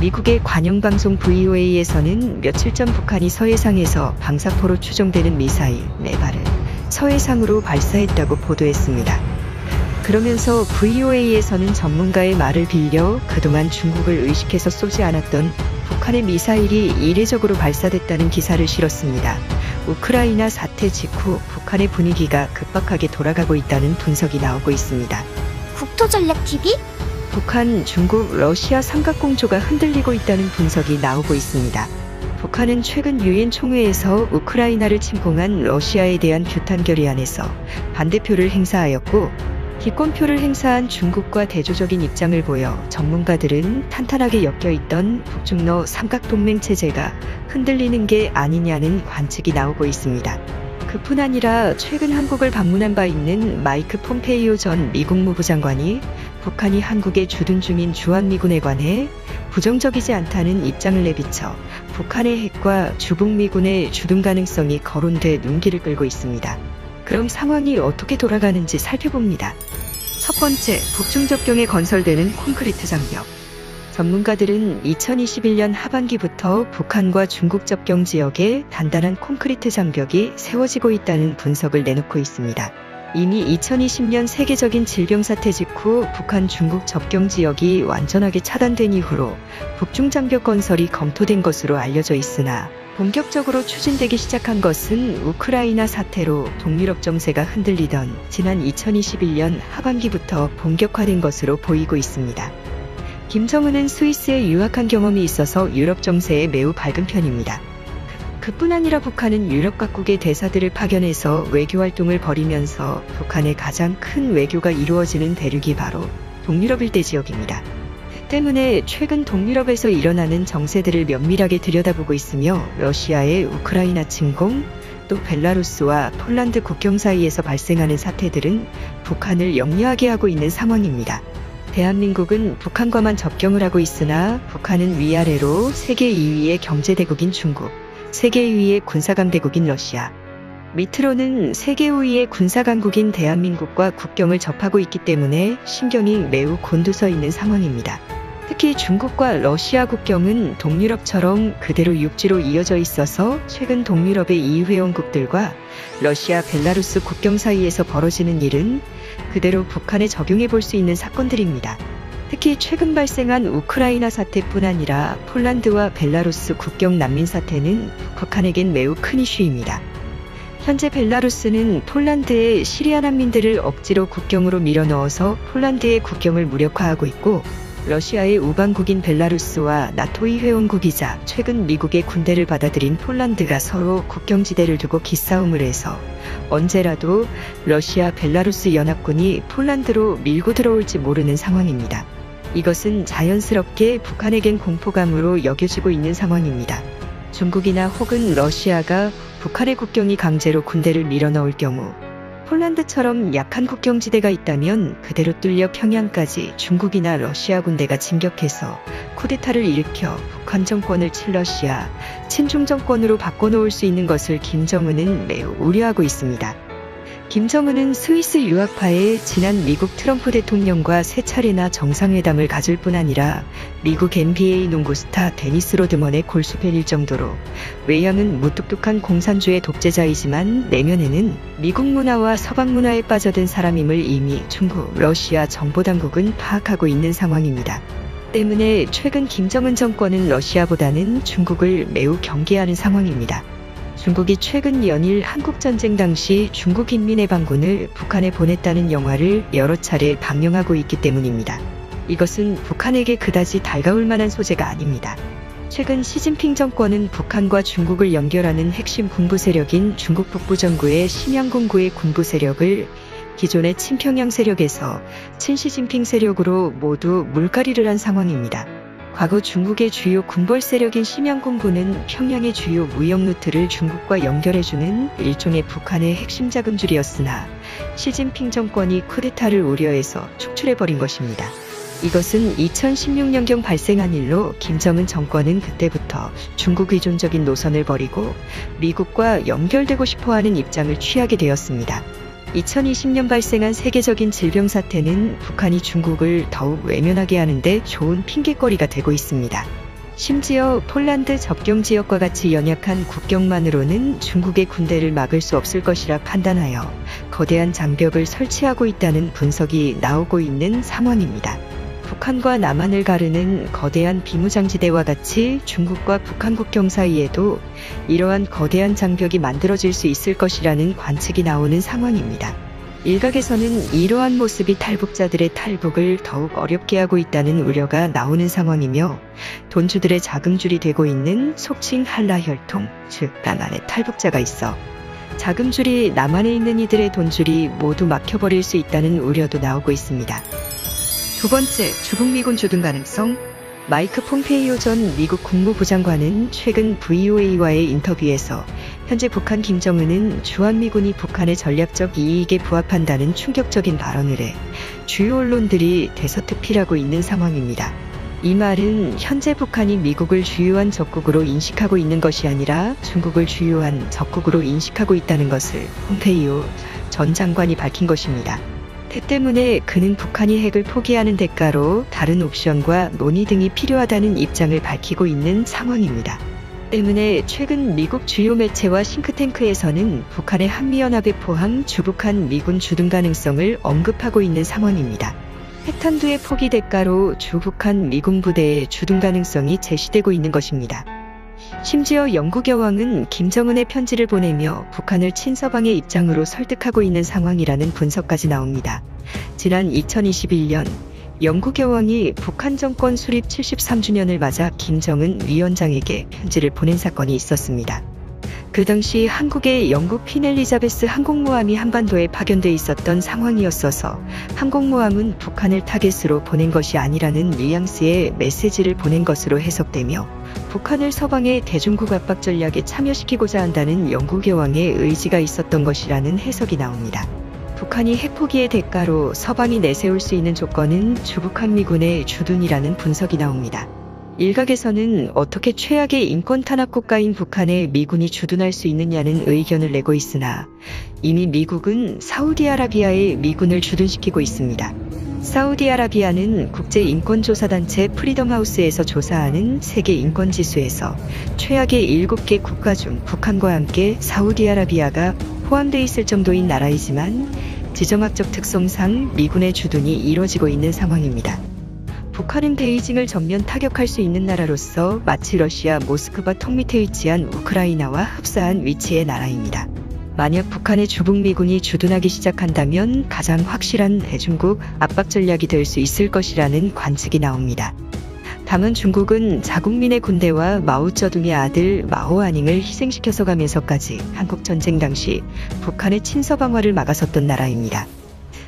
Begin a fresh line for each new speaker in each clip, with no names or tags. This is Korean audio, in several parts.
미국의 관영방송 VOA에서는 며칠 전 북한이 서해상에서 방사포로 추정되는 미사일 4발을 서해상으로 발사했다고 보도했습니다. 그러면서 VOA에서는 전문가의 말을 빌려 그동안 중국을 의식해서 쏘지 않았던 북한의 미사일이 이례적으로 발사됐다는 기사를 실었습니다. 우크라이나 사태 직후 북한의 분위기가 급박하게 돌아가고 있다는 분석이 나오고 있습니다.
국토전략TV?
북한, 중국, 러시아 삼각공조가 흔들리고 있다는 분석이 나오고 있습니다. 북한은 최근 유엔 총회에서 우크라이나를 침공한 러시아에 대한 규탄 결의안에서 반대표를 행사하였고, 기권표를 행사한 중국과 대조적인 입장을 보여 전문가들은 탄탄하게 엮여있던 북중러 삼각동맹 체제가 흔들리는 게 아니냐는 관측이 나오고 있습니다. 그뿐 아니라 최근 한국을 방문한 바 있는 마이크 폼페이오 전 미국 무부장관이 북한이 한국에 주둔 중인 주한미군에 관해 부정적이지 않다는 입장을 내비쳐 북한의 핵과 주북미군의 주둔 가능성이 거론돼 눈길을 끌고 있습니다. 그럼 상황이 어떻게 돌아가는지 살펴봅니다. 첫 번째, 북중 접경에 건설되는 콘크리트 장벽. 전문가들은 2021년 하반기부터 북한과 중국 접경 지역에 단단한 콘크리트 장벽이 세워지고 있다는 분석을 내놓고 있습니다. 이미 2020년 세계적인 질병 사태 직후 북한 중국 접경 지역이 완전하게 차단된 이후로 북중 장벽 건설이 검토된 것으로 알려져 있으나 본격적으로 추진되기 시작한 것은 우크라이나 사태로 동유럽 정세가 흔들리던 지난 2021년 하반기부터 본격화된 것으로 보이고 있습니다. 김정은은 스위스에 유학한 경험이 있어서 유럽 정세에 매우 밝은 편입니다. 그뿐 아니라 북한은 유럽 각국의 대사들을 파견해서 외교 활동을 벌이면서 북한의 가장 큰 외교가 이루어지는 대륙이 바로 동유럽 일대 지역입니다. 때문에 최근 동유럽에서 일어나는 정세들을 면밀하게 들여다보고 있으며 러시아의 우크라이나 침공, 또 벨라루스와 폴란드 국경 사이에서 발생하는 사태들은 북한을 염려하게 하고 있는 상황입니다. 대한민국은 북한과만 접경을 하고 있으나 북한은 위아래로 세계 2위의 경제대국인 중국, 세계 2위의 군사강대국인 러시아, 밑으로는 세계 5위의 군사강국인 대한민국과 국경을 접하고 있기 때문에 신경이 매우 곤두서 있는 상황입니다. 특히 중국과 러시아 국경은 동유럽처럼 그대로 육지로 이어져 있어서 최근 동유럽의 EU 회원국들과 러시아, 벨라루스 국경 사이에서 벌어지는 일은 그대로 북한에 적용해 볼 수 있는 사건들입니다. 특히 최근 발생한 우크라이나 사태뿐 아니라 폴란드와 벨라루스 국경 난민 사태는 북한에겐 매우 큰 이슈입니다. 현재 벨라루스는 폴란드의 시리아 난민들을 억지로 국경으로 밀어넣어서 폴란드의 국경을 무력화하고 있고, 러시아의 우방국인 벨라루스와 나토의 회원국이자 최근 미국의 군대를 받아들인 폴란드가 서로 국경지대를 두고 기싸움을 해서 언제라도 러시아 벨라루스 연합군이 폴란드로 밀고 들어올지 모르는 상황입니다. 이것은 자연스럽게 북한에겐 공포감으로 여겨지고 있는 상황입니다. 중국이나 혹은 러시아가 북한의 국경이 강제로 군대를 밀어넣을 경우 폴란드처럼 약한 국경지대가 있다면 그대로 뚫려 평양까지 중국이나 러시아 군대가 진격해서 쿠데타를 일으켜 북한 정권을 친러시아, 친중 정권으로 바꿔놓을 수 있는 것을 김정은은 매우 우려하고 있습니다. 김정은은 스위스 유학파에 지난 미국 트럼프 대통령과 세 차례나 정상회담을 가질 뿐 아니라 미국 NBA 농구 스타 데니스 로드먼의 골수 팬일 정도로 외형은 무뚝뚝한 공산주의 독재자이지만 내면에는 미국 문화와 서방 문화에 빠져든 사람임을 이미 중국, 러시아 정보당국은 파악하고 있는 상황입니다. 때문에 최근 김정은 정권은 러시아보다는 중국을 매우 경계하는 상황입니다. 중국이 최근 연일 한국전쟁 당시 중국 인민해방군을 북한에 보냈다는 영화를 여러 차례 방영하고 있기 때문입니다. 이것은 북한에게 그다지 달가울 만한 소재가 아닙니다. 최근 시진핑 정권은 북한과 중국을 연결하는 핵심 군부 세력인 중국 북부 정부의 심양군구의 군부 세력을 기존의 친평양 세력에서 친시진핑 세력으로 모두 물갈이를 한 상황입니다. 과거 중국의 주요 군벌 세력인 심양군부는 평양의 주요 무역 루트를 중국과 연결해주는 일종의 북한의 핵심 자금줄이었으나 시진핑 정권이 쿠데타를 우려해서 축출해버린 것입니다. 이것은 2016년경 발생한 일로 김정은 정권은 그때부터 중국 의존적인 노선을 버리고 미국과 연결되고 싶어하는 입장을 취하게 되었습니다. 2020년 발생한 세계적인 질병 사태는 북한이 중국을 더욱 외면하게 하는데 좋은 핑곗거리가 되고 있습니다. 심지어 폴란드 접경 지역과 같이 연약한 국경만으로는 중국의 군대를 막을 수 없을 것이라 판단하여 거대한 장벽을 설치하고 있다는 분석이 나오고 있는 상황입니다. 북한과 남한을 가르는 거대한 비무장지대와 같이 중국과 북한 국경 사이에도 이러한 거대한 장벽이 만들어질 수 있을 것이라는 관측이 나오는 상황입니다. 일각에서는 이러한 모습이 탈북자들의 탈북을 더욱 어렵게 하고 있다는 우려가 나오는 상황이며 돈주들의 자금줄이 되고 있는 속칭 한라혈통, 즉 남한에 탈북자가 있어 자금줄이 남한에 있는 이들의 돈줄이 모두 막혀버릴 수 있다는 우려도 나오고 있습니다. 두 번째, 주북미군 주둔 가능성. 마이크 폼페이오 전 미국 국무부장관은 최근 VOA와의 인터뷰에서 현재 북한 김정은은 주한미군이 북한의 전략적 이익에 부합한다는 충격적인 발언을 해 주요 언론들이 대서특필하고 있는 상황입니다. 이 말은 현재 북한이 미국을 주요한 적국으로 인식하고 있는 것이 아니라 중국을 주요한 적국으로 인식하고 있다는 것을 폼페이오 전 장관이 밝힌 것입니다. 때문에 그는 북한이 핵을 포기하는 대가로 다른 옵션과 논의 등이 필요하다는 입장을 밝히고 있는 상황입니다. 때문에 최근 미국 주요 매체와 싱크탱크에서는 북한의 한미연합에 포함 주북한 미군 주둔 가능성을 언급하고 있는 상황입니다. 핵탄두의 포기 대가로 주북한 미군 부대의 주둔 가능성이 제시되고 있는 것입니다. 심지어 영국 여왕은 김정은의 편지를 보내며 북한을 친서방의 입장으로 설득하고 있는 상황이라는 분석까지 나옵니다. 지난 2021년 영국 여왕이 북한 정권 수립 73주년을 맞아 김정은 위원장에게 편지를 보낸 사건이 있었습니다. 그 당시 한국의 영국 퀸 엘리자베스 항공모함이 한반도에 파견돼 있었던 상황이었어서 항공모함은 북한을 타겟으로 보낸 것이 아니라는 뉘앙스의 메시지를 보낸 것으로 해석되며 북한을 서방의 대중국 압박 전략에 참여시키고자 한다는 영국 여왕의 의지가 있었던 것이라는 해석이 나옵니다. 북한이 핵포기의 대가로 서방이 내세울 수 있는 조건은 주북한 미군의 주둔이라는 분석이 나옵니다. 일각에서는 어떻게 최악의 인권 탄압 국가인 북한에 미군이 주둔할 수 있느냐는 의견을 내고 있으나 이미 미국은 사우디아라비아에 미군을 주둔시키고 있습니다. 사우디아라비아는 국제인권조사단체 프리덤하우스에서 조사하는 세계 인권지수에서 최악의 7개 국가 중 북한과 함께 사우디아라비아가 포함돼 있을 정도인 나라이지만 지정학적 특성상 미군의 주둔이 이뤄지고 있는 상황입니다. 북한은 베이징을 전면 타격할 수 있는 나라로서 마치 러시아 모스크바 턱 밑에 위치한 우크라이나와 흡사한 위치의 나라입니다. 만약 북한의 주북미군이 주둔하기 시작한다면 가장 확실한 대중국 압박 전략이 될 수 있을 것이라는 관측이 나옵니다. 다만 중국은 자국민의 군대와 마오쩌둥의 아들 마오아닝을 희생시켜서 가면서까지 한국전쟁 당시 북한의 친서방화를 막아섰던 나라입니다.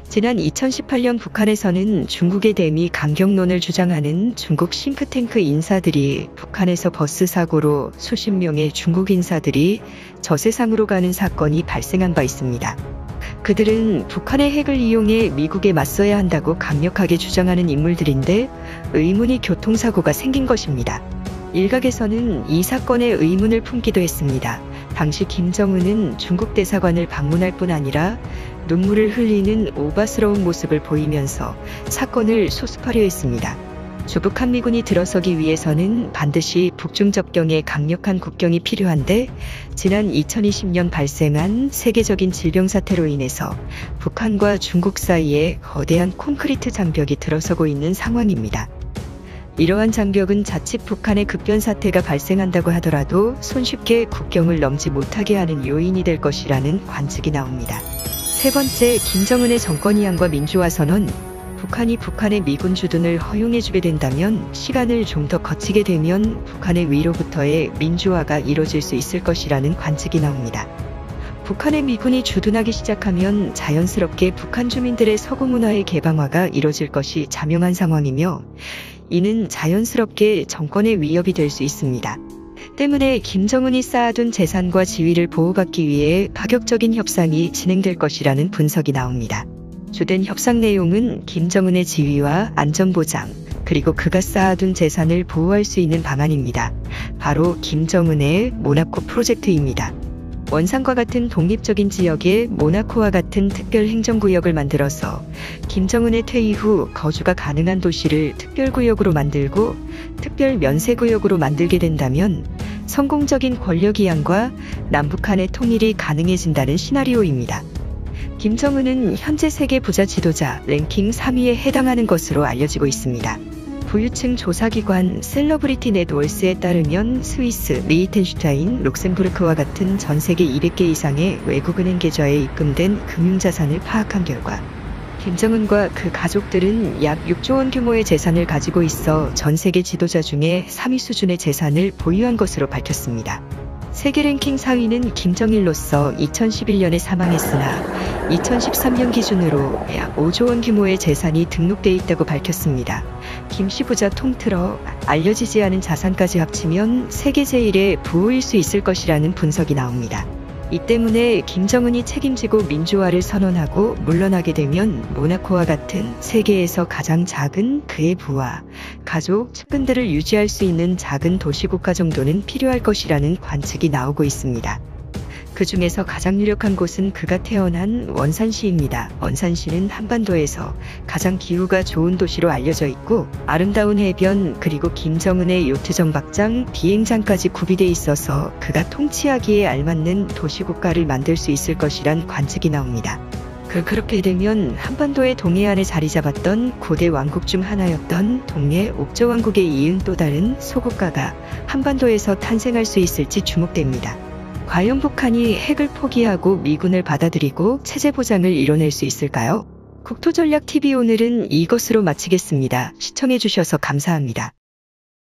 지난 2018년 북한에서는 중국의 대미 강경론을 주장하는 중국 싱크탱크 인사들이 북한에서 버스 사고로 수십 명의 중국 인사들이 저세상으로 가는 사건이 발생한 바 있습니다. 그들은 북한의 핵을 이용해 미국에 맞서야 한다고 강력하게 주장하는 인물들인데 의문이 교통사고가 생긴 것입니다. 일각에서는 이 사건에 의문을 품기도 했습니다. 당시 김정은은 중국 대사관을 방문할 뿐 아니라 눈물을 흘리는 오바스러운 모습을 보이면서 사건을 소습하려 했습니다. 주북한 미군이 들어서기 위해서는 반드시 북중 접경에 강력한 국경이 필요한데 지난 2020년 발생한 세계적인 질병 사태로 인해서 북한과 중국 사이에 거대한 콘크리트 장벽이 들어서고 있는 상황입니다. 이러한 장벽은 자칫 북한의 급변 사태가 발생한다고 하더라도 손쉽게 국경을 넘지 못하게 하는 요인이 될 것이라는 관측이 나옵니다. 세 번째, 김정은의 정권이양과 민주화 선언. 북한이 북한의 미군 주둔을 허용해주게 된다면 시간을 좀 더 거치게 되면 북한의 위로부터의 민주화가 이뤄질 수 있을 것이라는 관측이 나옵니다. 북한의 미군이 주둔하기 시작하면 자연스럽게 북한 주민들의 서구 문화의 개방화가 이뤄질 것이 자명한 상황이며 이는 자연스럽게 정권의 위협이 될 수 있습니다. 때문에 김정은이 쌓아둔 재산과 지위를 보호받기 위해 파격적인 협상이 진행될 것이라는 분석이 나옵니다. 주된 협상 내용은 김정은의 지위와 안전보장, 그리고 그가 쌓아둔 재산을 보호할 수 있는 방안입니다. 바로 김정은의 모나코 프로젝트입니다. 원산과 같은 독립적인 지역에 모나코와 같은 특별 행정구역을 만들어서 김정은의 퇴위 후 거주가 가능한 도시를 특별구역으로 만들고 특별 면세구역으로 만들게 된다면 성공적인 권력 이양과 남북한의 통일이 가능해진다는 시나리오입니다. 김정은은 현재 세계 부자 지도자 랭킹 3위에 해당하는 것으로 알려지고 있습니다. 부유층 조사기관 셀러브리티 넷월스에 따르면 스위스, 리히텐슈타인, 룩셈부르크와 같은 전 세계 200개 이상의 외국은행 계좌에 입금된 금융자산을 파악한 결과 김정은과 그 가족들은 약 6조 원 규모의 재산을 가지고 있어 전 세계 지도자 중에 3위 수준의 재산을 보유한 것으로 밝혔습니다. 세계 랭킹 4위는 김정일로서 2011년에 사망했으나 2013년 기준으로 약 5조 원 규모의 재산이 등록돼 있다고 밝혔습니다. 김씨 부자 통틀어 알려지지 않은 자산까지 합치면 세계 제1의 부호일 수 있을 것이라는 분석이 나옵니다. 이 때문에 김정은이 책임지고 민주화를 선언하고 물러나게 되면 모나코와 같은 세계에서 가장 작은 그의 부와 가족, 측근들을 유지할 수 있는 작은 도시국가 정도는 필요할 것이라는 관측이 나오고 있습니다. 그 중에서 가장 유력한 곳은 그가 태어난 원산시입니다. 원산시는 한반도에서 가장 기후가 좋은 도시로 알려져 있고 아름다운 해변 그리고 김정은의 요트 정박장, 비행장까지 구비돼 있어서 그가 통치하기에 알맞는 도시국가를 만들 수 있을 것이란 관측이 나옵니다. 그렇게 되면 한반도의 동해안에 자리 잡았던 고대 왕국 중 하나였던 동해 옥저왕국에 이은 또 다른 소국가가 한반도에서 탄생할 수 있을지 주목됩니다. 과연 북한이 핵을 포기하고 미군을 받아들이고 체제 보장을 이뤄낼 수 있을까요? 국토전략TV 오늘은 이것으로 마치겠습니다. 시청해주셔서 감사합니다.